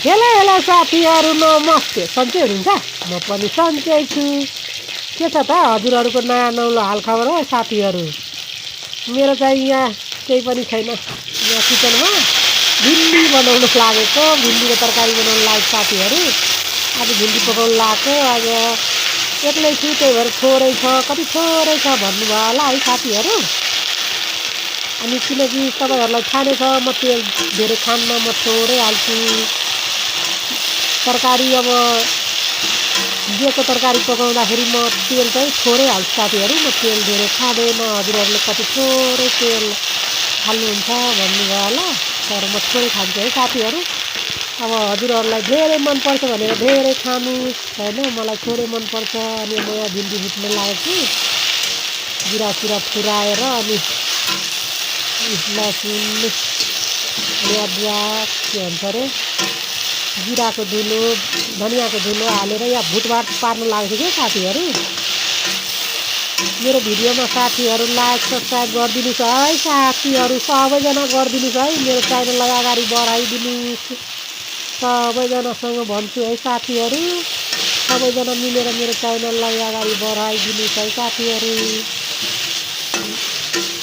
Hello hello साथीहरू नमस्ते, सन्चै हुनुहुन्छ? म पनि सन्चै छु। के छ त हजुरहरूको नयाँ नौलो हालखबर हो साथीहरू? मेरो चाहिँ यहाँ केही पनि छैन। यहाँ किचनमा भिन्डी बनाउन लागेको, भिन्डीको तरकारी बनाउन लागेको साथीहरू। आज भिन्डी पकाउन लागेको। आज एक्लै छु, त्यही भएर थोरै छ, कति थोरै छ भन्नुभयो होला है साथीहरू। अनि किनकि तपाईँहरूलाई थाहा नै छ, म तेल धेरै खान्न, म थोरै हाल्छु। तरकारी अब जेको तरकारी पकाउँदाखेरि म तेल चाहिँ थोरै हाल्छु साथीहरू। म तेल धेरै खाँदैन, हजुरहरूले कति थोरै तेल हाल्नुहुन्छ भन्नुभयो होला, तर म थोरै खान्छु है साथीहरू। अब हजुरहरूलाई धेरै मनपर्छ भनेर धेरै खानुहोस् होइन, मलाई थोरै मनपर्छ। अनि म यहाँ भिन्डी भुट्न लागेको छु, जिरा फुराएर अनि लसुन अनि अदुवा के भन्छ अरे जिराको धुलो धनियाँको धुलो हालेर यहाँ भुटभाट पार्न लागेको छु क्या साथीहरू। मेरो भिडियोमा साथीहरू लाइक सब्सक्राइब गरिदिनुहोस् है साथीहरू, सबैजना गरिदिनुहोस् है। मेरो च्यानललाई अगाडि बढाइदिनुहोस्, सबैजनासँग भन्छु है साथीहरू। सबैजना मिलेर मेरो च्यानललाई अगाडि बढाइदिनुहोस् है साथीहरू।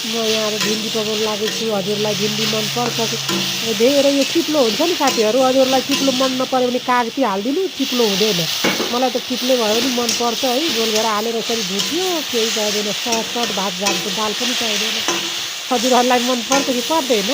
म यहाँ भिन्डी पकाउन लागेको छु। हजुरलाई भिन्डी मनपर्छ? धेरै यो चिप्लो हुन्छ नि साथीहरू, हजुरलाई चिप्लो मन नपऱ्यो भने कागती हालिदिनु, चिप्लो हुँदैन। मलाई त चिप्लो भयो भने मनपर्छ है। गोलभेर हालेर यसरी भुट्यो, केही चाहिँदैन, सट भात जान्छ, दाल पनि चाहिँदैन। हजुरहरूलाई मनपर्छ कि पर्दैन?